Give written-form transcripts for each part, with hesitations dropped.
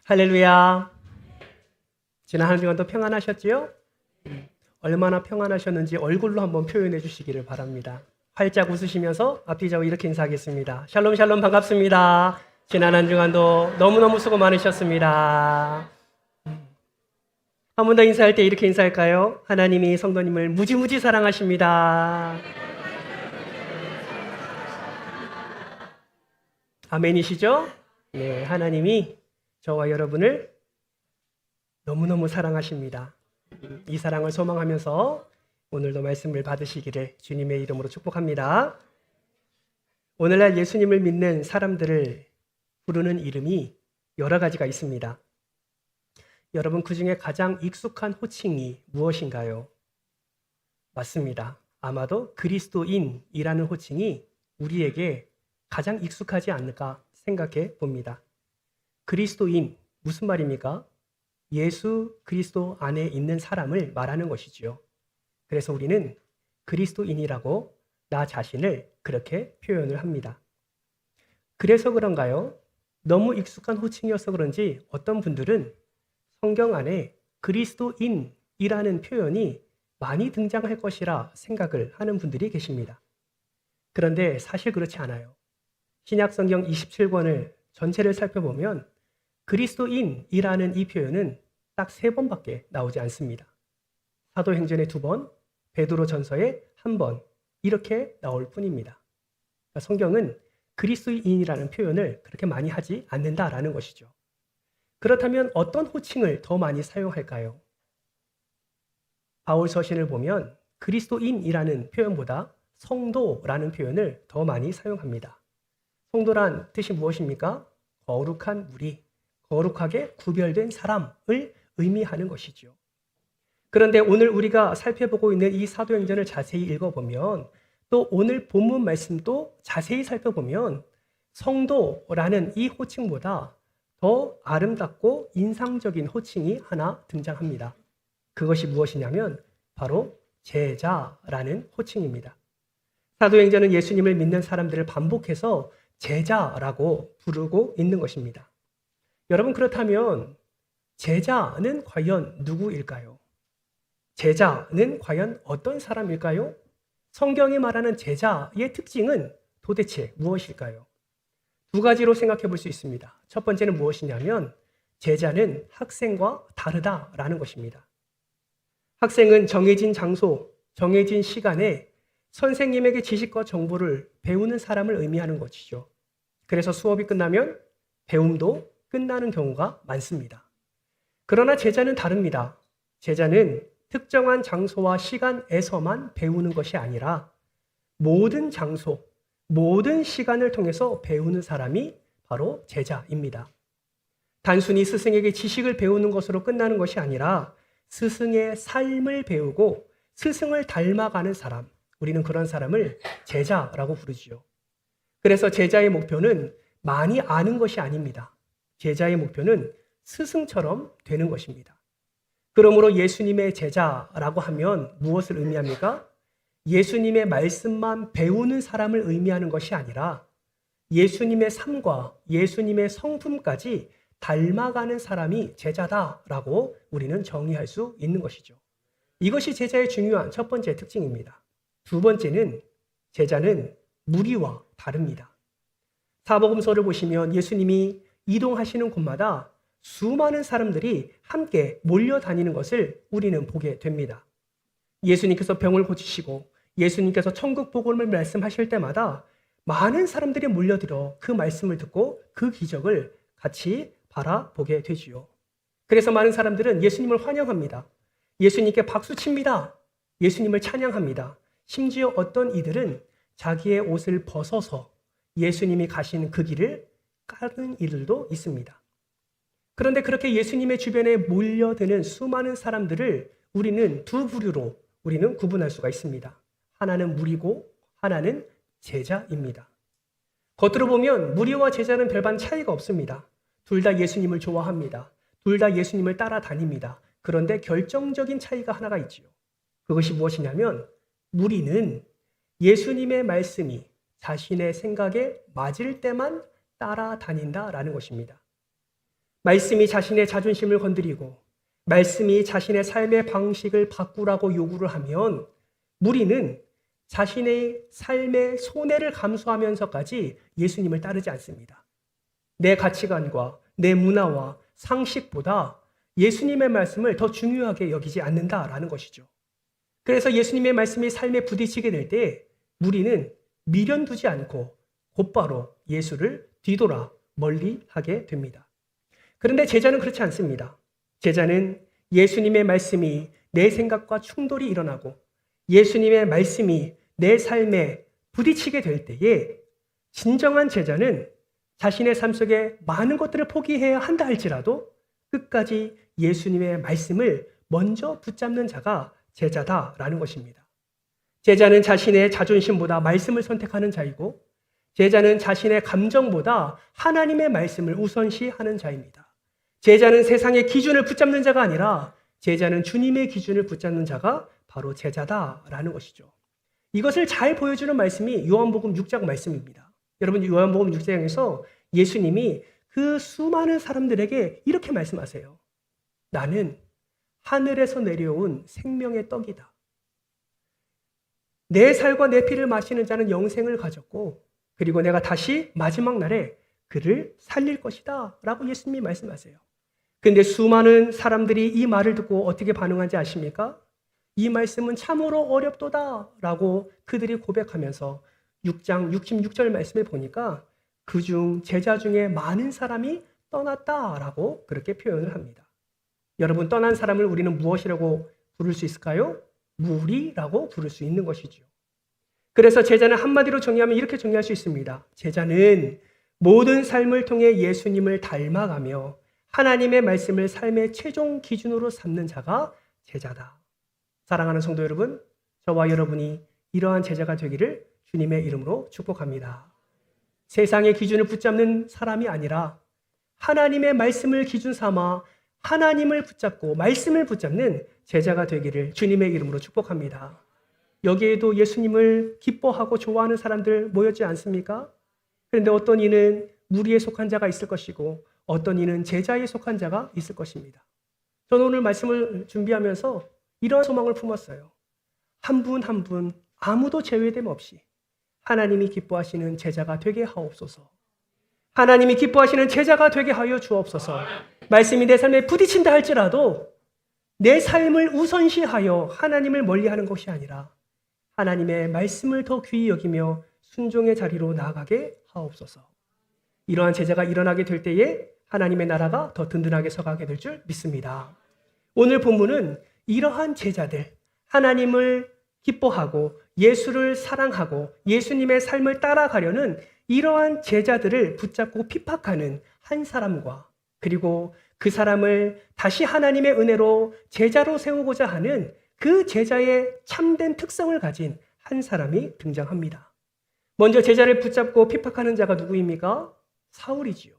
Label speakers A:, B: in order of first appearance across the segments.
A: 할렐루야. 지난 한 주간도 평안하셨지요? 얼마나 평안하셨는지 얼굴로 한번 표현해 주시기를 바랍니다. 활짝 웃으시면서 앞뒤 좌우 이렇게 인사하겠습니다. 샬롬 샬롬 반갑습니다. 지난 한 주간도 너무너무 수고 많으셨습니다. 한 번 더 인사할 때 이렇게 인사할까요? 하나님이 성도님을 무지무지 사랑하십니다. 아멘이시죠? 네, 하나님이 저와 여러분을 너무너무 사랑하십니다. 이 사랑을 소망하면서 오늘도 말씀을 받으시기를 주님의 이름으로 축복합니다. 오늘날 예수님을 믿는 사람들을 부르는 이름이 여러 가지가 있습니다. 여러분, 그 중에 가장 익숙한 호칭이 무엇인가요? 맞습니다. 아마도 그리스도인이라는 호칭이 우리에게 가장 익숙하지 않을까 생각해 봅니다. 그리스도인, 무슨 말입니까? 예수 그리스도 안에 있는 사람을 말하는 것이지요. 그래서 우리는 그리스도인이라고 나 자신을 그렇게 표현을 합니다. 그래서 그런가요? 너무 익숙한 호칭이어서 그런지 어떤 분들은 성경 안에 그리스도인이라는 표현이 많이 등장할 것이라 생각을 하는 분들이 계십니다. 그런데 사실 그렇지 않아요. 신약성경 27권을 전체를 살펴보면 그리스도인이라는 이 표현은 딱 3번밖에 나오지 않습니다. 사도행전에 2번, 베드로전서에 1번 이렇게 나올 뿐입니다. 그러니까 성경은 그리스도인이라는 표현을 그렇게 많이 하지 않는다라는 것이죠. 그렇다면 어떤 호칭을 더 많이 사용할까요? 바울 서신을 보면 그리스도인이라는 표현보다 성도라는 표현을 더 많이 사용합니다. 성도란 뜻이 무엇입니까? 거룩한 무리, 거룩하게 구별된 사람을 의미하는 것이죠. 그런데 오늘 우리가 살펴보고 있는 이 사도행전을 자세히 읽어보면 또 오늘 본문 말씀도 자세히 살펴보면 성도라는 이 호칭보다 더 아름답고 인상적인 호칭이 하나 등장합니다. 그것이 무엇이냐면 바로 제자라는 호칭입니다. 사도행전은 예수님을 믿는 사람들을 반복해서 제자라고 부르고 있는 것입니다. 여러분, 그렇다면 제자는 과연 누구일까요? 제자는 과연 어떤 사람일까요? 성경이 말하는 제자의 특징은 도대체 무엇일까요? 2가지로 생각해 볼 수 있습니다. 첫 번째는 무엇이냐면 제자는 학생과 다르다라는 것입니다. 학생은 정해진 장소, 정해진 시간에 선생님에게 지식과 정보를 배우는 사람을 의미하는 것이죠. 그래서 수업이 끝나면 배움도 끝나는 경우가 많습니다. 그러나 제자는 다릅니다. 제자는 특정한 장소와 시간에서만 배우는 것이 아니라 모든 장소, 모든 시간을 통해서 배우는 사람이 바로 제자입니다. 단순히 스승에게 지식을 배우는 것으로 끝나는 것이 아니라 스승의 삶을 배우고 스승을 닮아가는 사람, 우리는 그런 사람을 제자라고 부르지요. 그래서 제자의 목표는 많이 아는 것이 아닙니다. 제자의 목표는 스승처럼 되는 것입니다. 그러므로 예수님의 제자라고 하면 무엇을 의미합니까? 예수님의 말씀만 배우는 사람을 의미하는 것이 아니라 예수님의 삶과 예수님의 성품까지 닮아가는 사람이 제자다라고 우리는 정의할 수 있는 것이죠. 이것이 제자의 중요한 첫 번째 특징입니다. 2번째는 제자는 무리와 다릅니다. 사복음서를 보시면 예수님이 이동하시는 곳마다 수많은 사람들이 함께 몰려다니는 것을 우리는 보게 됩니다. 예수님께서 병을 고치시고 예수님께서 천국 복음을 말씀하실 때마다 많은 사람들이 몰려들어 그 말씀을 듣고 그 기적을 같이 바라보게 되지요. 그래서 많은 사람들은 예수님을 환영합니다. 예수님께 박수칩니다. 예수님을 찬양합니다. 심지어 어떤 이들은 자기의 옷을 벗어서 예수님이 가신 그 길을 까는 이들도 있습니다. 그런데 그렇게 예수님의 주변에 몰려드는 수많은 사람들을 우리는 2부류로 우리는 구분할 수가 있습니다. 하나는 무리고 하나는 제자입니다. 겉으로 보면 무리와 제자는 별반 차이가 없습니다. 둘 다 예수님을 좋아합니다. 둘 다 예수님을 따라다닙니다. 그런데 결정적인 차이가 하나가 있지요. 그것이 무엇이냐면 무리는 예수님의 말씀이 자신의 생각에 맞을 때만 따라다닌다라는 것입니다. 말씀이 자신의 자존심을 건드리고 말씀이 자신의 삶의 방식을 바꾸라고 요구를 하면 무리는 자신의 삶의 손해를 감수하면서까지 예수님을 따르지 않습니다. 내 가치관과 내 문화와 상식보다 예수님의 말씀을 더 중요하게 여기지 않는다라는 것이죠. 그래서 예수님의 말씀이 삶에 부딪히게 될 때 무리는 미련두지 않고 곧바로 예수를 뒤돌아 멀리하게 됩니다. 그런데 제자는 그렇지 않습니다. 제자는 예수님의 말씀이 내 생각과 충돌이 일어나고 예수님의 말씀이 내 삶에 부딪히게 될 때에 진정한 제자는 자신의 삶 속에 많은 것들을 포기해야 한다 할지라도 끝까지 예수님의 말씀을 먼저 붙잡는 자가 제자다라는 것입니다. 제자는 자신의 자존심보다 말씀을 선택하는 자이고 제자는 자신의 감정보다 하나님의 말씀을 우선시하는 자입니다. 제자는 세상의 기준을 붙잡는 자가 아니라 제자는 주님의 기준을 붙잡는 자가 바로 제자다라는 것이죠. 이것을 잘 보여주는 말씀이 요한복음 6장 말씀입니다. 여러분, 요한복음 6장에서 예수님이 그 수많은 사람들에게 이렇게 말씀하세요. 나는 하늘에서 내려온 생명의 떡이다. 내 살과 내 피를 마시는 자는 영생을 가졌고 그리고 내가 다시 마지막 날에 그를 살릴 것이다 라고 예수님이 말씀하세요. 그런데 수많은 사람들이 이 말을 듣고 어떻게 반응한지 아십니까? 이 말씀은 참으로 어렵도다 라고 그들이 고백하면서 6장 66절 말씀을 보니까 그중 제자 중에 많은 사람이 떠났다라고 그렇게 표현을 합니다. 여러분, 떠난 사람을 우리는 무엇이라고 부를 수 있을까요? 무리라고 부를 수 있는 것이죠. 그래서 제자는 한마디로 정의하면 이렇게 정의할 수 있습니다. 제자는 모든 삶을 통해 예수님을 닮아가며 하나님의 말씀을 삶의 최종 기준으로 삼는 자가 제자다. 사랑하는 성도 여러분, 저와 여러분이 이러한 제자가 되기를 주님의 이름으로 축복합니다. 세상의 기준을 붙잡는 사람이 아니라 하나님의 말씀을 기준 삼아 하나님을 붙잡고 말씀을 붙잡는 제자가 되기를 주님의 이름으로 축복합니다. 여기에도 예수님을 기뻐하고 좋아하는 사람들 모였지 않습니까? 그런데 어떤 이는 무리에 속한 자가 있을 것이고 어떤 이는 제자에 속한 자가 있을 것입니다. 저는 오늘 말씀을 준비하면서 이런 소망을 품었어요. 한 분 한 분 아무도 제외됨 없이 하나님이 기뻐하시는 제자가 되게 하옵소서. 하나님이 기뻐하시는 제자가 되게 하여 주옵소서. 말씀이 내 삶에 부딪힌다 할지라도 내 삶을 우선시하여 하나님을 멀리하는 것이 아니라 하나님의 말씀을 더 귀히 여기며 순종의 자리로 나아가게 하옵소서. 이러한 제자가 일어나게 될 때에 하나님의 나라가 더 든든하게 서가게 될 줄 믿습니다. 오늘 본문은 이러한 제자들, 하나님을 기뻐하고 예수를 사랑하고 예수님의 삶을 따라가려는 이러한 제자들을 붙잡고 핍박하는 한 사람과 그리고 그 사람을 다시 하나님의 은혜로 제자로 세우고자 하는 그 제자의 참된 특성을 가진 한 사람이 등장합니다. 먼저 제자를 붙잡고 핍박하는 자가 누구입니까? 사울이지요.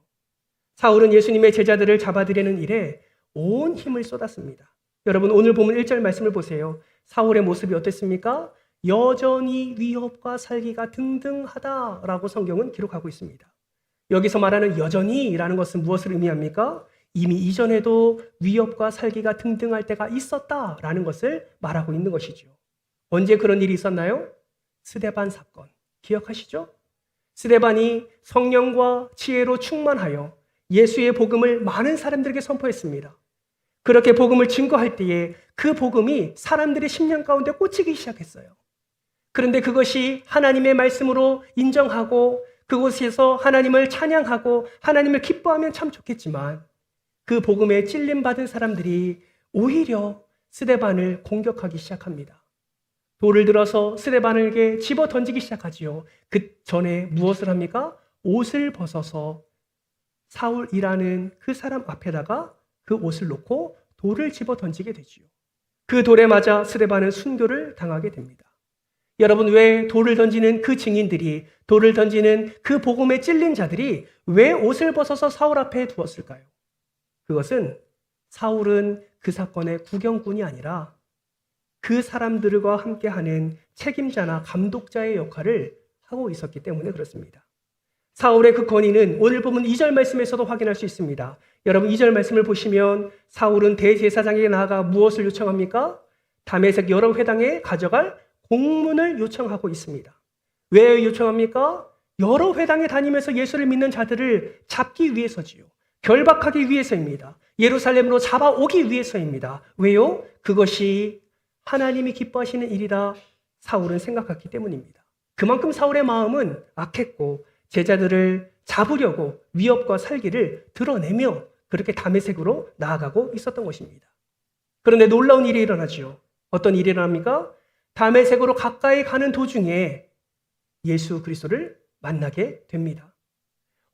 A: 사울은 예수님의 제자들을 잡아들이는 일에 온 힘을 쏟았습니다. 여러분, 오늘 보면 1절 말씀을 보세요. 사울의 모습이 어땠습니까? 여전히 위협과 살기가 등등하다라고 성경은 기록하고 있습니다. 여기서 말하는 여전히라는 것은 무엇을 의미합니까? 이미 이전에도 위협과 살기가 등등할 때가 있었다라는 것을 말하고 있는 것이죠. 언제 그런 일이 있었나요? 스데반 사건 기억하시죠? 스데반이 성령과 지혜로 충만하여 예수의 복음을 많은 사람들에게 선포했습니다. 그렇게 복음을 증거할 때에 그 복음이 사람들의 심령 가운데 꽂히기 시작했어요. 그런데 그것이 하나님의 말씀으로 인정하고 그곳에서 하나님을 찬양하고 하나님을 기뻐하면 참 좋겠지만 그 복음에 찔림받은 사람들이 오히려 스데반을 공격하기 시작합니다. 돌을 들어서 스데반에게 집어 던지기 시작하지요. 그 전에 무엇을 합니까? 옷을 벗어서 사울이라는 그 사람 앞에다가 그 옷을 놓고 돌을 집어 던지게 되지요. 그 돌에 맞아 스데반은 순교를 당하게 됩니다. 여러분, 왜 돌을 던지는 그 증인들이, 돌을 던지는 그 복음에 찔린 자들이 왜 옷을 벗어서 사울 앞에 두었을까요? 그것은 사울은 그 사건의 구경꾼이 아니라 그 사람들과 함께하는 책임자나 감독자의 역할을 하고 있었기 때문에 그렇습니다. 사울의 그 권위는 오늘 보면 2절 말씀에서도 확인할 수 있습니다. 여러분 2절 말씀을 보시면 사울은 대제사장에게 나아가 무엇을 요청합니까? 다메섹 여러 회당에 가져갈 공문을 요청하고 있습니다. 왜 요청합니까? 여러 회당에 다니면서 예수를 믿는 자들을 잡기 위해서지요. 결박하기 위해서입니다. 예루살렘으로 잡아오기 위해서입니다. 왜요? 그것이 하나님이 기뻐하시는 일이라 사울은 생각했기 때문입니다. 그만큼 사울의 마음은 악했고 제자들을 잡으려고 위협과 살기를 드러내며 그렇게 다메섹으로 나아가고 있었던 것입니다. 그런데 놀라운 일이 일어나죠. 어떤 일이 일어납니까? 다메섹으로 가까이 가는 도중에 예수 그리스도를 만나게 됩니다.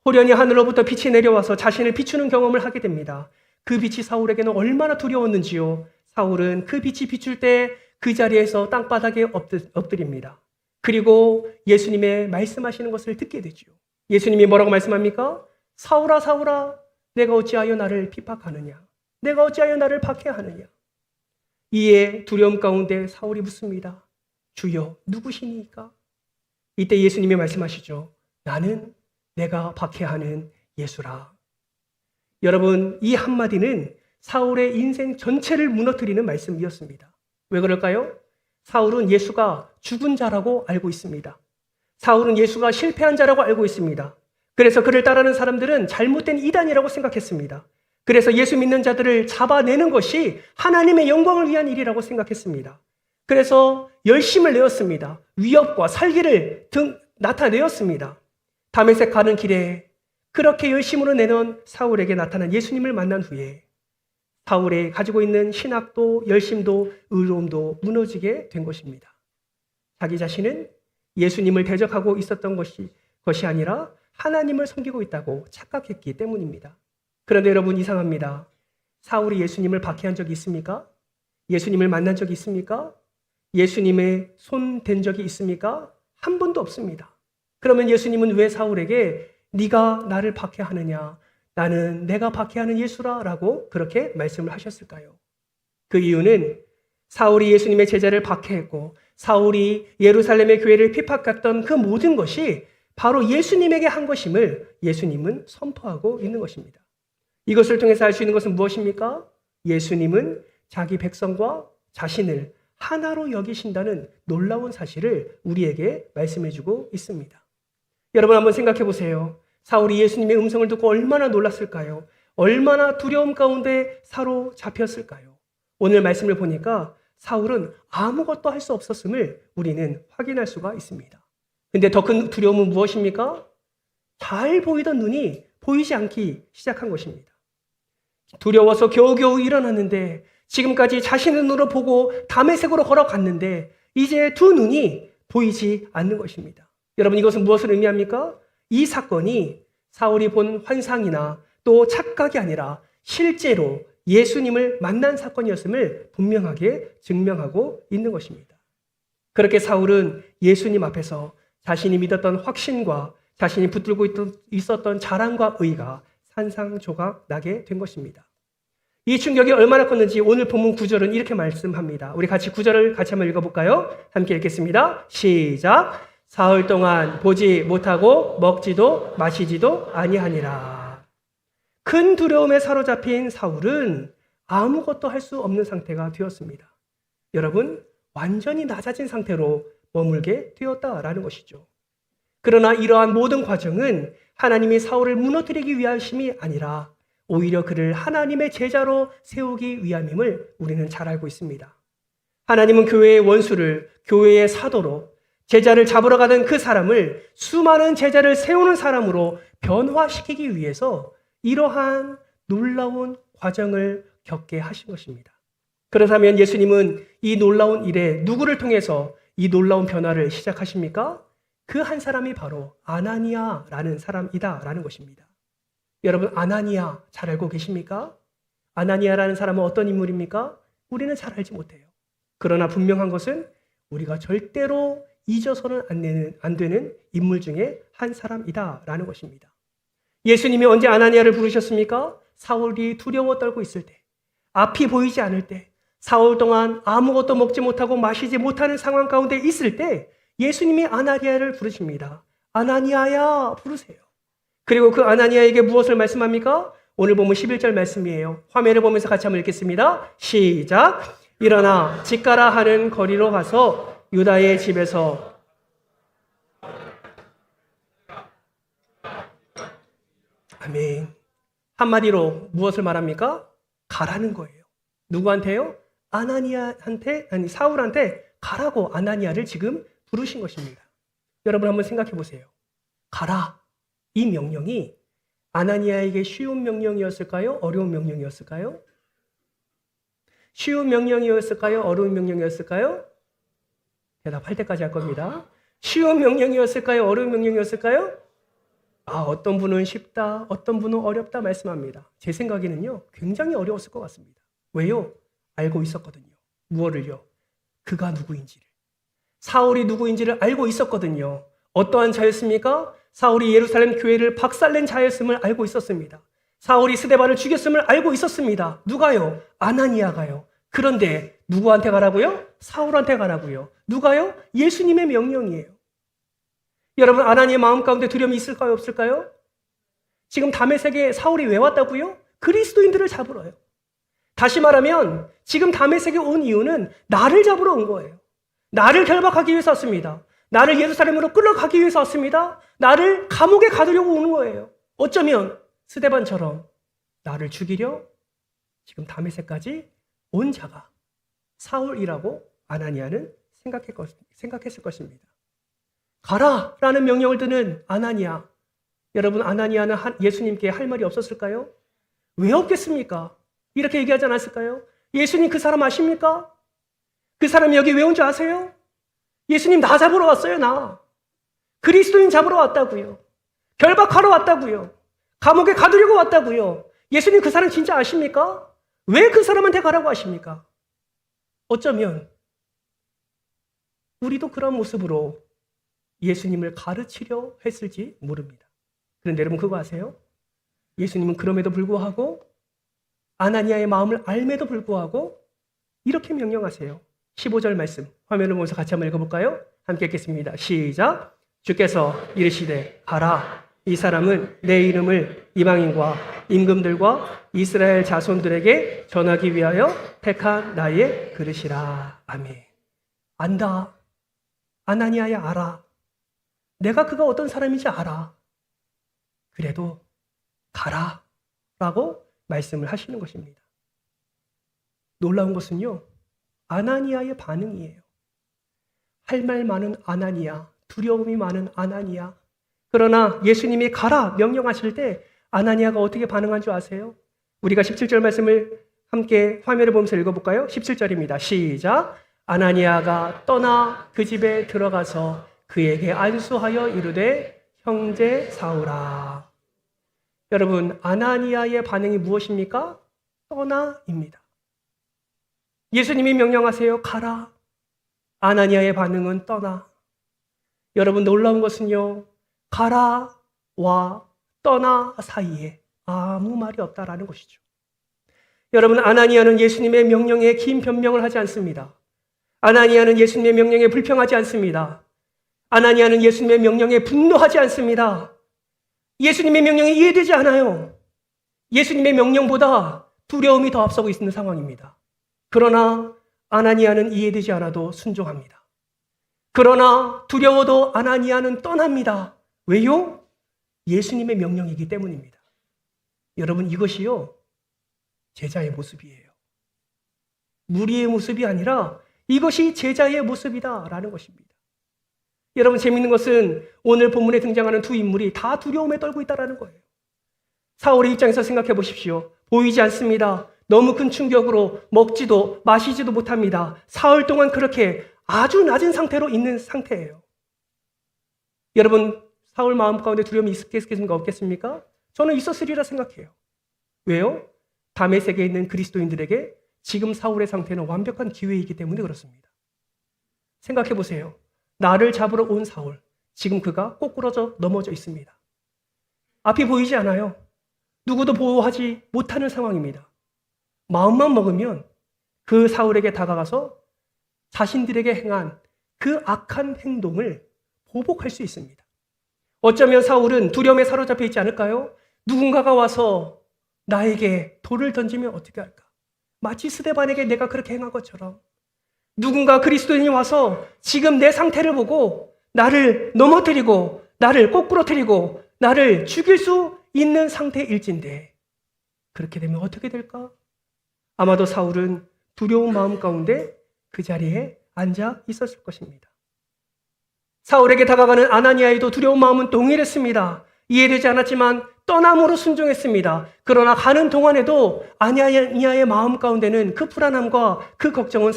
A: 호련히 하늘로부터 빛이 내려와서 자신을 비추는 경험을 하게 됩니다. 그 빛이 사울에게는 얼마나 두려웠는지요. 사울은 그 빛이 비출 때 그 자리에서 땅바닥에 엎드립니다. 그리고 예수님의 말씀하시는 것을 듣게 되죠. 예수님이 뭐라고 말씀합니까? 사울아 사울아 내가 어찌하여 나를 핍박하느냐? 내가 어찌하여 나를 박해하느냐? 이에 두려움 가운데 사울이 묻습니다. 주여 누구시니까? 이때 예수님이 말씀하시죠. 나는 내가 박해하는 예수라. 여러분 이 한마디는 사울의 인생 전체를 무너뜨리는 말씀이었습니다. 왜 그럴까요? 사울은 예수가 죽은 자라고 알고 있습니다. 사울은 예수가 실패한 자라고 알고 있습니다. 그래서 그를 따르는 사람들은 잘못된 이단이라고 생각했습니다. 그래서 예수 믿는 자들을 잡아내는 것이 하나님의 영광을 위한 일이라고 생각했습니다. 그래서 열심을 내었습니다. 위협과 살기를 나타내었습니다. 다메섹 가는 길에 그렇게 열심으로 내놓은 사울에게 나타난 예수님을 만난 후에 사울이 가지고 있는 신학도 열심도 의로움도 무너지게 된 것입니다. 자기 자신은 예수님을 대적하고 있었던 것이 아니라 하나님을 섬기고 있다고 착각했기 때문입니다. 그런데 여러분 이상합니다. 사울이 예수님을 박해한 적이 있습니까? 예수님을 만난 적이 있습니까? 예수님의 손 댄 적이 있습니까? 한 번도 없습니다. 그러면 예수님은 왜 사울에게 네가 나를 박해하느냐? 나는 내가 박해하는 예수라 라고 그렇게 말씀을 하셨을까요? 그 이유는 사울이 예수님의 제자를 박해했고 사울이 예루살렘의 교회를 핍박했던 그 모든 것이 바로 예수님에게 한 것임을 예수님은 선포하고 있는 것입니다. 이것을 통해서 알 수 있는 것은 무엇입니까? 예수님은 자기 백성과 자신을 하나로 여기신다는 놀라운 사실을 우리에게 말씀해주고 있습니다. 여러분 한번 생각해 보세요. 사울이 예수님의 음성을 듣고 얼마나 놀랐을까요? 얼마나 두려움 가운데 사로잡혔을까요? 오늘 말씀을 보니까 사울은 아무것도 할 수 없었음을 우리는 확인할 수가 있습니다. 근데 더 큰 두려움은 무엇입니까? 잘 보이던 눈이 보이지 않기 시작한 것입니다. 두려워서 겨우겨우 일어났는데 지금까지 자신의 눈으로 보고 다메섹으로 걸어갔는데 이제 두 눈이 보이지 않는 것입니다. 여러분 이것은 무엇을 의미합니까? 이 사건이 사울이 본 환상이나 또 착각이 아니라 실제로 예수님을 만난 사건이었음을 분명하게 증명하고 있는 것입니다. 그렇게 사울은 예수님 앞에서 자신이 믿었던 확신과 자신이 붙들고 있었던 자랑과 의가 산산조각 나게 된 것입니다. 이 충격이 얼마나 컸는지 오늘 본문 9절은 이렇게 말씀합니다. 우리 같이 9절을 같이 한번 읽어볼까요? 함께 읽겠습니다. 시작! 사흘 동안 보지 못하고 먹지도 마시지도 아니하니라. 큰 두려움에 사로잡힌 사울은 아무것도 할 수 없는 상태가 되었습니다. 여러분, 완전히 낮아진 상태로 머물게 되었다라는 것이죠. 그러나 이러한 모든 과정은 하나님이 사울을 무너뜨리기 위하심이 아니라 오히려 그를 하나님의 제자로 세우기 위함임을 우리는 잘 알고 있습니다. 하나님은 교회의 원수를 교회의 사도로 제자를 잡으러 가던 그 사람을 수많은 제자를 세우는 사람으로 변화시키기 위해서 이러한 놀라운 과정을 겪게 하신 것입니다. 그렇다면 예수님은 이 놀라운 일에 누구를 통해서 이 놀라운 변화를 시작하십니까? 그 한 사람이 바로 아나니아라는 사람이다라는 것입니다. 여러분 아나니아 잘 알고 계십니까? 아나니아라는 사람은 어떤 인물입니까? 우리는 잘 알지 못해요. 그러나 분명한 것은 우리가 절대로 잊어서는 안 되는 인물 중에 한 사람이다라는 것입니다. 예수님이 언제 아나니아를 부르셨습니까? 사울이 두려워 떨고 있을 때, 앞이 보이지 않을 때, 사흘 동안 아무것도 먹지 못하고 마시지 못하는 상황 가운데 있을 때 예수님이 아나니아를 부르십니다. 아나니아야 부르세요. 그리고 그 아나니아에게 무엇을 말씀합니까? 오늘 보면 11절 말씀이에요. 화면을 보면서 같이 한번 읽겠습니다. 시작. 일어나 집가라 하는 거리로 가서 유다의 집에서 아멘. 한마디로 무엇을 말합니까? 가라는 거예요. 누구한테요? 아나니아한테, 아니 사울한테 가라고 아나니아를 지금 부르신 것입니다. 여러분 한번 생각해 보세요. 가라. 이 명령이 아나니아에게 쉬운 명령이었을까요? 어려운 명령이었을까요? 쉬운 명령이었을까요? 어려운 명령이었을까요? 대답할 때까지 할 겁니다. 쉬운 명령이었을까요? 어려운 명령이었을까요? 어떤 분은 쉽다, 어떤 분은 어렵다 말씀합니다. 제 생각에는요, 굉장히 어려웠을 것 같습니다. 왜요? 알고 있었거든요. 무엇을요? 그가 누구인지를. 사울이 누구인지를 알고 있었거든요. 어떠한 자였습니까? 사울이 예루살렘 교회를 박살낸 자였음을 알고 있었습니다. 사울이 스데반을 죽였음을 알고 있었습니다. 누가요? 아나니아가요. 그런데 누구한테 가라고요? 사울한테 가라고요. 누가요? 예수님의 명령이에요. 여러분, 아나니아의 마음 가운데 두려움이 있을까요? 없을까요? 지금 다메섹에 사울이 왜 왔다고요? 그리스도인들을 잡으러요. 다시 말하면 지금 다메섹에 온 이유는 나를 잡으러 온 거예요. 나를 결박하기 위해서 왔습니다. 나를 예루살렘으로 끌어가기 위해서 왔습니다. 나를 감옥에 가두려고 오는 거예요. 어쩌면 스데반처럼 나를 죽이려 지금 다메섹까지 온 자가 사울이라고 아나니아는 생각했을 것입니다. 가라라는 명령을 듣는 아나니아. 여러분, 아나니아는 예수님께 할 말이 없었을까요? 왜 없겠습니까? 이렇게 얘기하지 않았을까요? 예수님 그 사람 아십니까? 그 사람이 여기 왜 온 줄 아세요? 예수님 나 잡으러 왔어요, 나. 그리스도인 잡으러 왔다고요. 결박하러 왔다고요. 감옥에 가두려고 왔다고요. 예수님 그 사람 진짜 아십니까? 왜 그 사람한테 가라고 하십니까? 어쩌면 우리도 그런 모습으로 예수님을 가르치려 했을지 모릅니다. 그런데 여러분 그거 아세요? 예수님은 그럼에도 불구하고 아나니아의 마음을 알매도 불구하고 이렇게 명령하세요. 15절 말씀 화면을 보면서 같이 한번 읽어볼까요? 함께 읽겠습니다. 시작. 주께서 이르시되 가라. 이 사람은 내 이름을 이방인과 임금들과 이스라엘 자손들에게 전하기 위하여 택한 나의 그릇이라. 아멘. 안다. 아나니아야 알아. 내가 그가 어떤 사람인지 알아. 그래도 가라 라고 말씀을 하시는 것입니다. 놀라운 것은요, 아나니아의 반응이에요. 할 말 많은 아나니아, 두려움이 많은 아나니아. 그러나 예수님이 가라 명령하실 때 아나니아가 어떻게 반응한 줄 아세요? 우리가 17절 말씀을 함께 화면을 보면서 읽어볼까요? 17절입니다. 시작. 아나니아가 떠나 그 집에 들어가서 그에게 안수하여 이르되 형제 사울아. 여러분, 아나니아의 반응이 무엇입니까? 떠나입니다. 예수님이 명령하세요. 가라. 아나니아의 반응은 떠나. 여러분, 놀라운 것은요, 가라와 떠나 사이에 아무 말이 없다라는 것이죠. 여러분, 아나니아는 예수님의 명령에 긴 변명을 하지 않습니다. 아나니아는 예수님의 명령에 불평하지 않습니다. 아나니아는 예수님의 명령에 분노하지 않습니다. 예수님의 명령이 이해되지 않아요. 예수님의 명령보다 두려움이 더 앞서고 있는 상황입니다. 그러나 아나니아는 이해되지 않아도 순종합니다. 그러나 두려워도 아나니아는 떠납니다. 왜요? 예수님의 명령이기 때문입니다. 여러분, 이것이요, 제자의 모습이에요. 무리의 모습이 아니라 이것이 제자의 모습이다라는 것입니다. 여러분, 재미있는 것은 오늘 본문에 등장하는 두 인물이 다 두려움에 떨고 있다는 거예요. 사울의 입장에서 생각해 보십시오. 보이지 않습니다. 너무 큰 충격으로 먹지도 마시지도 못합니다. 사흘 동안 그렇게 아주 낮은 상태로 있는 상태예요. 여러분, 사울 마음 가운데 두려움이 있겠습니까? 없겠습니까? 저는 있었으리라 생각해요. 왜요? 다메섹에 있는 그리스도인들에게 지금 사울의 상태는 완벽한 기회이기 때문에 그렇습니다. 생각해 보세요. 나를 잡으러 온 사울, 지금 그가 꼬꾸러져 넘어져 있습니다. 앞이 보이지 않아요. 누구도 보호하지 못하는 상황입니다. 마음만 먹으면 그 사울에게 다가가서 자신들에게 행한 그 악한 행동을 보복할 수 있습니다. 어쩌면 사울은 두려움에 사로잡혀 있지 않을까요? 누군가가 와서 나에게 돌을 던지면 어떻게 할까? 마치 스데반에게 내가 그렇게 행한 것처럼 누군가 그리스도인이 와서 지금 내 상태를 보고 나를 넘어뜨리고 나를 꼬꾸러뜨리고 나를 죽일 수 있는 상태일진데 그렇게 되면 어떻게 될까? 아마도 사울은 두려운 마음 가운데 그 자리에 앉아 있었을 것입니다. 사울에게 다가가는 아나니아에도 두려운 마음은 동일했습니다. 이해되지 않았지만 떠남으로 순종했습니다. 그러나 가는 동안에도 아나니아의 마음 가운데는 그 불안함과 그 걱정은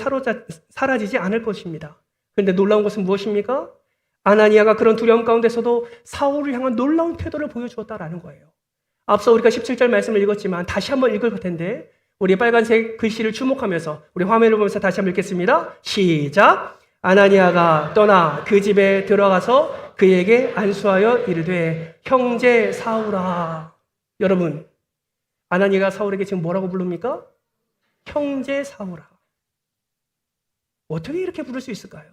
A: 사라지지 않을 것입니다. 그런데 놀라운 것은 무엇입니까? 아나니아가 그런 두려움 가운데서도 사울을 향한 놀라운 태도를 보여주었다라는 거예요. 앞서 우리가 17절 말씀을 읽었지만 다시 한번 읽을 텐데 우리 빨간색 글씨를 주목하면서 우리 화면을 보면서 다시 한번 읽겠습니다. 시작! 아나니아가 떠나 그 집에 들어가서 그에게 안수하여 이르되 형제 사울아. 여러분, 아나니아가 사울에게 지금 뭐라고 부릅니까? 형제 사울아. 어떻게 이렇게 부를 수 있을까요?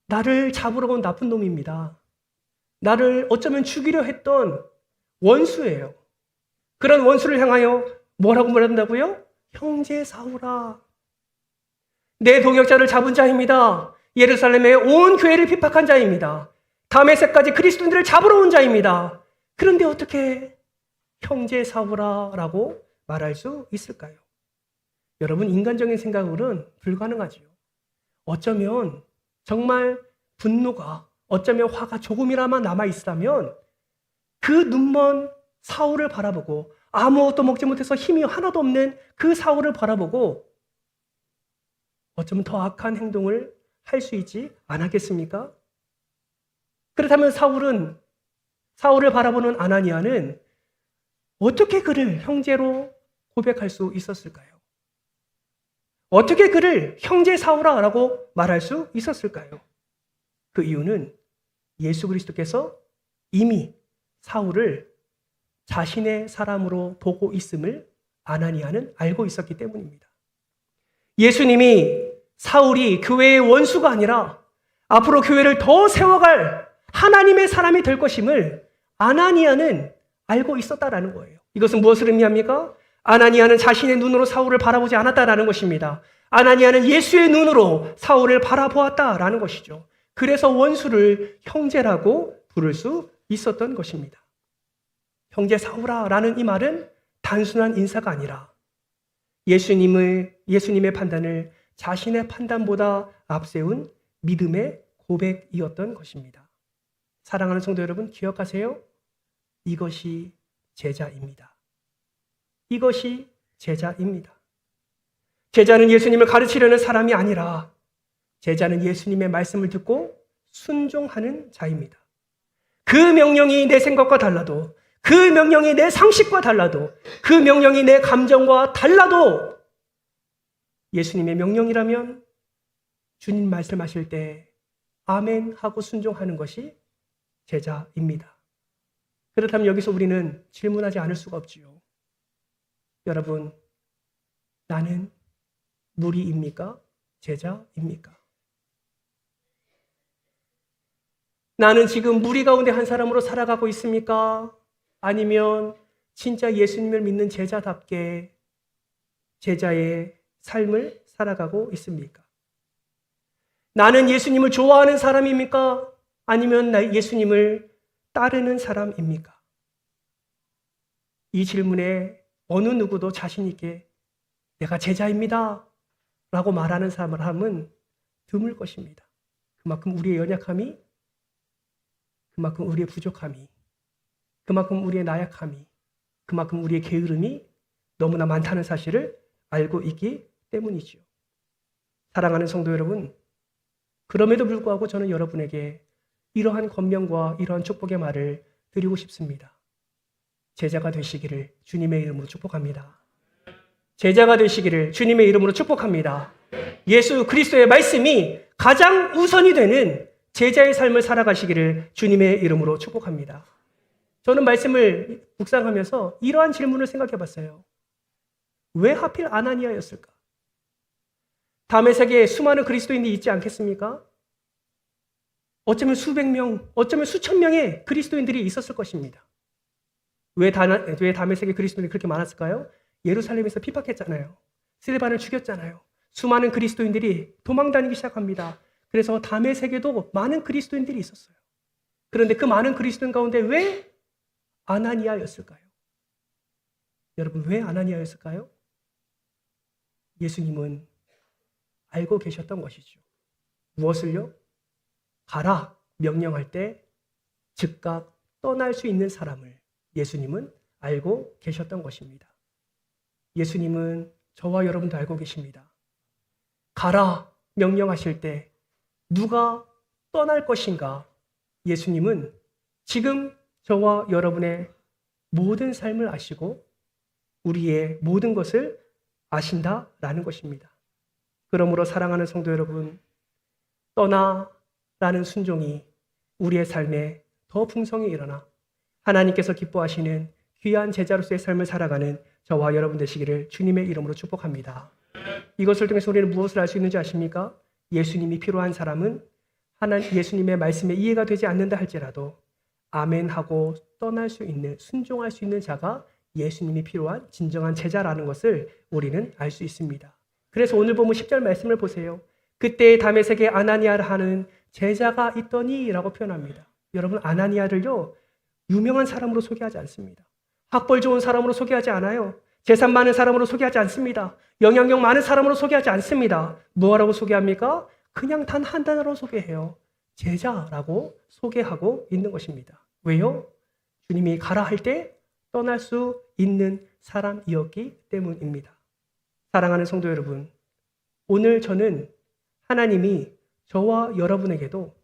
A: 나를 잡으러 온 나쁜 놈입니다. 나를 어쩌면 죽이려 했던 원수예요. 그런 원수를 향하여 뭐라고 말한다고요? 형제 사울아. 내 동역자를 잡은 자입니다. 예루살렘의 온 교회를 핍박한 자입니다. 다메섹까지 그리스도인들을 잡으러 온 자입니다. 그런데 어떻게 형제 사울아라고 말할 수 있을까요? 여러분, 인간적인 생각으로는 불가능하지요. 어쩌면 정말 분노가, 어쩌면 화가 조금이라만 남아있다면 그 눈먼 사울을 바라보고 아무것도 먹지 못해서 힘이 하나도 없는 그 사울을 바라보고 어쩌면 더 악한 행동을 할 수 있지 않았겠습니까? 그렇다면 사울을 바라보는 아나니아는 어떻게 그를 형제로 고백할 수 있었을까요? 어떻게 그를 형제 사울아라고 말할 수 있었을까요? 그 이유는 예수 그리스도께서 이미 사울을 자신의 사람으로 보고 있음을 아나니아는 알고 있었기 때문입니다. 예수님이 사울이 교회의 원수가 아니라 앞으로 교회를 더 세워갈 하나님의 사람이 될 것임을 아나니아는 알고 있었다라는 거예요. 이것은 무엇을 의미합니까? 아나니아는 자신의 눈으로 사울을 바라보지 않았다라는 것입니다. 아나니아는 예수의 눈으로 사울을 바라보았다라는 것이죠. 그래서 원수를 형제라고 부를 수 있었던 것입니다. 형제 사울아라는 이 말은 단순한 인사가 아니라 예수님의 판단을 자신의 판단보다 앞세운 믿음의 고백이었던 것입니다. 사랑하는 성도 여러분, 기억하세요. 이것이 제자입니다. 이것이 제자입니다. 제자는 예수님을 가르치려는 사람이 아니라 제자는 예수님의 말씀을 듣고 순종하는 자입니다. 그 명령이 내 생각과 달라도, 그 명령이 내 상식과 달라도, 그 명령이 내 감정과 달라도 예수님의 명령이라면 주님 말씀하실 때 아멘 하고 순종하는 것이 제자입니다. 그렇다면 여기서 우리는 질문하지 않을 수가 없지요. 여러분, 나는 무리입니까? 제자입니까? 나는 지금 무리 가운데 한 사람으로 살아가고 있습니까? 아니면 진짜 예수님을 믿는 제자답게 제자의 삶을 살아가고 있습니까? 나는 예수님을 좋아하는 사람입니까? 아니면 예수님을 따르는 사람입니까? 이 질문에 어느 누구도 자신 있게 내가 제자입니다 라고 말하는 사람은 드물 것입니다. 그만큼 우리의 연약함이, 그만큼 우리의 부족함이, 그만큼 우리의 나약함이, 그만큼 우리의 게으름이 너무나 많다는 사실을 알고 있기 때문이지요. 사랑하는 성도 여러분, 그럼에도 불구하고 저는 여러분에게 이러한 권면과 이러한 축복의 말을 드리고 싶습니다. 제자가 되시기를 주님의 이름으로 축복합니다. 제자가 되시기를 주님의 이름으로 축복합니다. 예수 그리스도의 말씀이 가장 우선이 되는 제자의 삶을 살아가시기를 주님의 이름으로 축복합니다. 저는 말씀을 묵상하면서 이러한 질문을 생각해 봤어요. 왜 하필 아나니아였을까? 다메섹에 수많은 그리스도인이 있지 않겠습니까? 어쩌면 수백 명, 어쩌면 수천 명의 그리스도인들이 있었을 것입니다. 왜 다메섹에 그리스도인이 그렇게 많았을까요? 예루살렘에서 핍박했잖아요. 스데반을 죽였잖아요. 수많은 그리스도인들이 도망다니기 시작합니다. 그래서 다메섹에도 많은 그리스도인들이 있었어요. 그런데 그 많은 그리스도인 가운데 왜 아나니아였을까요? 여러분, 왜 아나니아였을까요? 예수님은 알고 계셨던 것이죠. 무엇을요? 가라 명령할 때 즉각 떠날 수 있는 사람을 예수님은 알고 계셨던 것입니다. 예수님은 저와 여러분도 알고 계십니다. 가라 명령하실 때 누가 떠날 것인가? 예수님은 지금 저와 여러분의 모든 삶을 아시고 우리의 모든 것을 아신다라는 것입니다. 그러므로 사랑하는 성도 여러분, 떠나라는 순종이 우리의 삶에 더 풍성히 일어나 하나님께서 기뻐하시는 귀한 제자로서의 삶을 살아가는 저와 여러분 되시기를 주님의 이름으로 축복합니다. 이것을 통해서 우리는 무엇을 알 수 있는지 아십니까? 예수님이 필요한 사람은 예수님의 말씀에 이해가 되지 않는다 할지라도 아멘하고 떠날 수 있는, 순종할 수 있는 자가 예수님이 필요한 진정한 제자라는 것을 우리는 알 수 있습니다. 그래서 오늘 보면 10절 말씀을 보세요. 그때 다메섹에 아나니아를 하는 제자가 있더니 라고 표현합니다. 여러분, 아나니아를요 유명한 사람으로 소개하지 않습니다. 학벌 좋은 사람으로 소개하지 않아요. 재산 많은 사람으로 소개하지 않습니다. 영향력 많은 사람으로 소개하지 않습니다. 뭐라고 소개합니까? 그냥 단 한 단어로 소개해요. 제자라고 소개하고 있는 것입니다. 왜요? 주님이 가라 할 때 떠날 수 있는 사람이었기 때문입니다. 사랑하는 성도 여러분, 오늘 저는 하나님이 저와 여러분에게도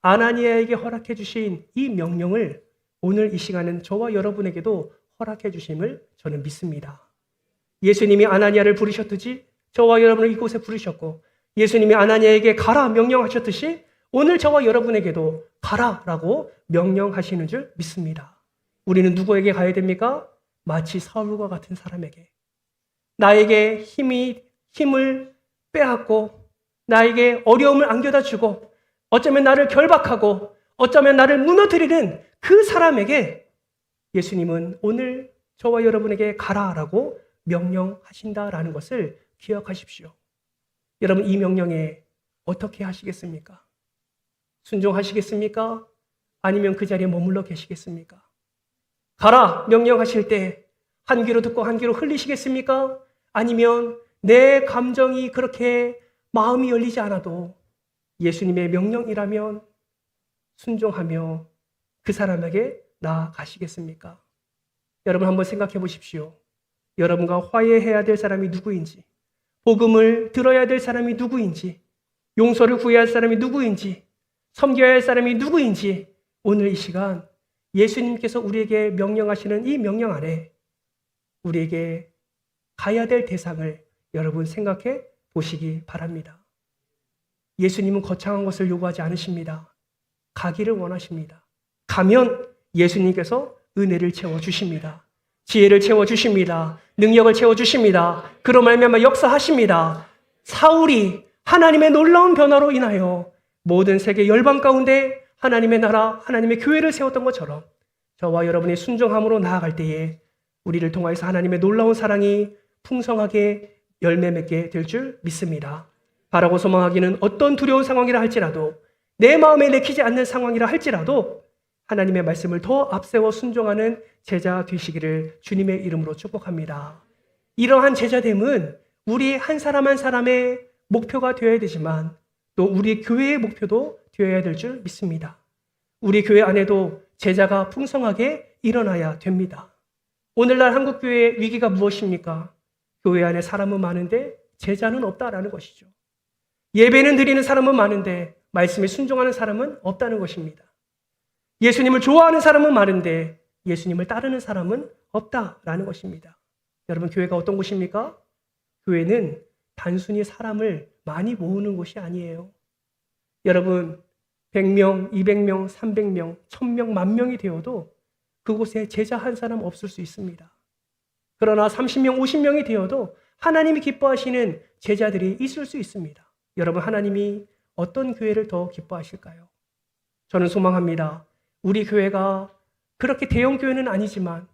A: 아나니아에게 허락해 주신 이 명령을 오늘 이 시간은 저와 여러분에게도 허락해 주심을 저는 믿습니다. 예수님이 아나니아를 부르셨듯이 저와 여러분을 이곳에 부르셨고 예수님이 아나니아에게 가라 명령하셨듯이 오늘 저와 여러분에게도 가라라고 명령하시는 줄 믿습니다. 우리는 누구에게 가야 됩니까? 마치 사울과 같은 사람에게. 나에게 힘을 빼앗고 나에게 어려움을 안겨다 주고 어쩌면 나를 결박하고 어쩌면 나를 무너뜨리는 그 사람에게 예수님은 오늘 저와 여러분에게 가라라고 명령하신다라는 것을 기억하십시오. 여러분, 이 명령에 어떻게 하시겠습니까? 순종하시겠습니까? 아니면 그 자리에 머물러 계시겠습니까? 가라 명령하실 때 한 귀로 듣고 한 귀로 흘리시겠습니까? 아니면 내 감정이 그렇게 마음이 열리지 않아도 예수님의 명령이라면 순종하며 그 사람에게 나아가시겠습니까? 여러분 한번 생각해 보십시오. 여러분과 화해해야 될 사람이 누구인지, 복음을 들어야 될 사람이 누구인지, 용서를 구해야 할 사람이 누구인지, 섬겨야 할 사람이 누구인지 오늘 이 시간 예수님께서 우리에게 명령하시는 이 명령 안에 우리에게 가야 될 대상을 여러분 생각해 보시기 바랍니다. 예수님은 거창한 것을 요구하지 않으십니다. 가기를 원하십니다. 가면 예수님께서 은혜를 채워주십니다. 지혜를 채워주십니다. 능력을 채워주십니다. 그로 말미암아 역사하십니다. 사울이 하나님의 놀라운 변화로 인하여 모든 세계 열방 가운데 하나님의 나라, 하나님의 교회를 세웠던 것처럼 저와 여러분의 순종함으로 나아갈 때에 우리를 통하여서 하나님의 놀라운 사랑이 풍성하게 열매 맺게 될 줄 믿습니다. 바라고 소망하기는 어떤 두려운 상황이라 할지라도 내 마음에 내키지 않는 상황이라 할지라도 하나님의 말씀을 더 앞세워 순종하는 제자 되시기를 주님의 이름으로 축복합니다. 이러한 제자됨은 우리 한 사람 한 사람의 목표가 되어야 되지만 또 우리 교회의 목표도 되어야 될 줄 믿습니다. 우리 교회 안에도 제자가 풍성하게 일어나야 됩니다. 오늘날 한국교회의 위기가 무엇입니까? 교회 안에 사람은 많은데 제자는 없다라는 것이죠. 예배는 드리는 사람은 많은데 말씀에 순종하는 사람은 없다는 것입니다. 예수님을 좋아하는 사람은 많은데 예수님을 따르는 사람은 없다라는 것입니다. 여러분, 교회가 어떤 곳입니까? 교회는 단순히 사람을 많이 모으는 곳이 아니에요. 여러분, 100명, 200명, 300명, 1000명, 10,000명이 되어도 그곳에 제자 한 사람 없을 수 있습니다. 그러나 30명, 50명이 되어도 하나님이 기뻐하시는 제자들이 있을 수 있습니다. 여러분, 하나님이 어떤 교회를 더 기뻐하실까요? 저는 소망합니다. 우리 교회가 그렇게 대형 교회는 아니지만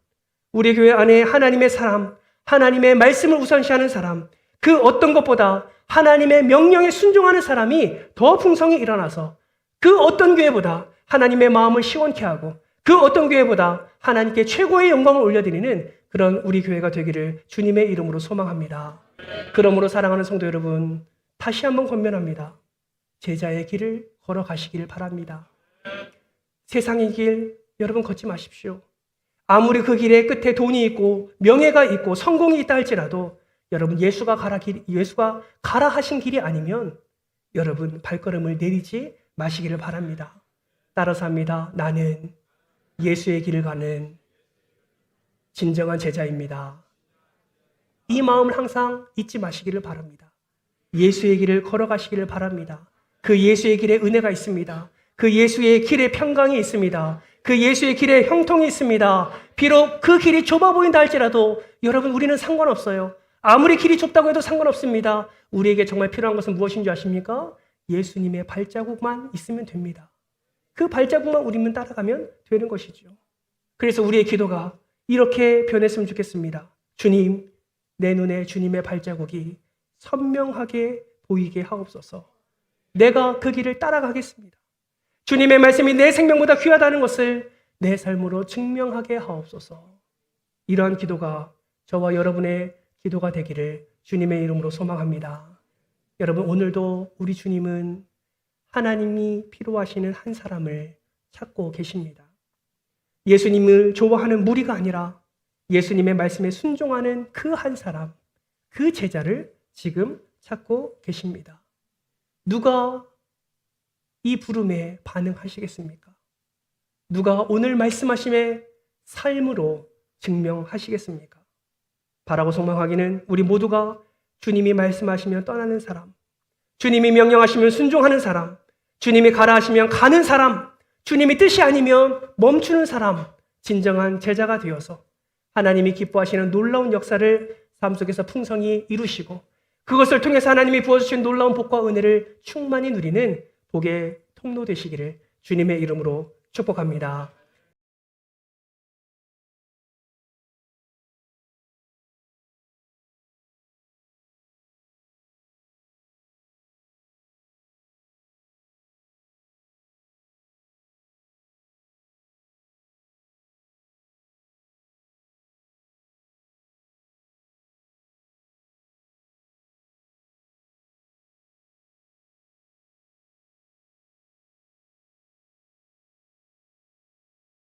A: 우리 교회 안에 하나님의 사람, 하나님의 말씀을 우선시하는 사람, 그 어떤 것보다 하나님의 명령에 순종하는 사람이 더 풍성히 일어나서 그 어떤 교회보다 하나님의 마음을 시원케 하고 그 어떤 교회보다 하나님께 최고의 영광을 올려드리는 그런 우리 교회가 되기를 주님의 이름으로 소망합니다. 그러므로 사랑하는 성도 여러분, 다시 한번 권면합니다. 제자의 길을 걸어가시기를 바랍니다. 세상의 길 여러분 걷지 마십시오. 아무리 그 길의 끝에 돈이 있고 명예가 있고 성공이 있다 할지라도 여러분 예수가 가라 하신 길이 아니면 여러분 발걸음을 내리지 마시기를 바랍니다. 따라서 합니다. 나는 예수의 길을 가는 진정한 제자입니다. 이 마음을 항상 잊지 마시기를 바랍니다. 예수의 길을 걸어가시기를 바랍니다. 그 예수의 길에 은혜가 있습니다. 그 예수의 길에 평강이 있습니다. 그 예수의 길에 형통이 있습니다. 비록 그 길이 좁아 보인다 할지라도 여러분 우리는 상관없어요. 아무리 길이 좁다고 해도 상관없습니다. 우리에게 정말 필요한 것은 무엇인 줄 아십니까? 예수님의 발자국만 있으면 됩니다. 그 발자국만 우리만 따라가면 되는 것이죠. 그래서 우리의 기도가 이렇게 변했으면 좋겠습니다. 주님, 내 눈에 주님의 발자국이 선명하게 보이게 하옵소서. 내가 그 길을 따라가겠습니다. 주님의 말씀이 내 생명보다 귀하다는 것을 내 삶으로 증명하게 하옵소서. 이러한 기도가 저와 여러분의 기도가 되기를 주님의 이름으로 소망합니다. 여러분, 오늘도 우리 주님은 하나님이 필요하시는 한 사람을 찾고 계십니다. 예수님을 좋아하는 무리가 아니라 예수님의 말씀에 순종하는 그 한 사람, 그 제자를 지금 찾고 계십니다. 누가 이 부름에 반응하시겠습니까? 누가 오늘 말씀하심의 삶으로 증명하시겠습니까? 바라고 소망하기는 우리 모두가 주님이 말씀하시면 떠나는 사람, 주님이 명령하시면 순종하는 사람, 주님이 가라 하시면 가는 사람, 주님이 뜻이 아니면 멈추는 사람, 진정한 제자가 되어서 하나님이 기뻐하시는 놀라운 역사를 삶 속에서 풍성히 이루시고 그것을 통해서 하나님이 부어주신 놀라운 복과 은혜를 충만히 누리는 복의 통로 되시기를 주님의 이름으로 축복합니다.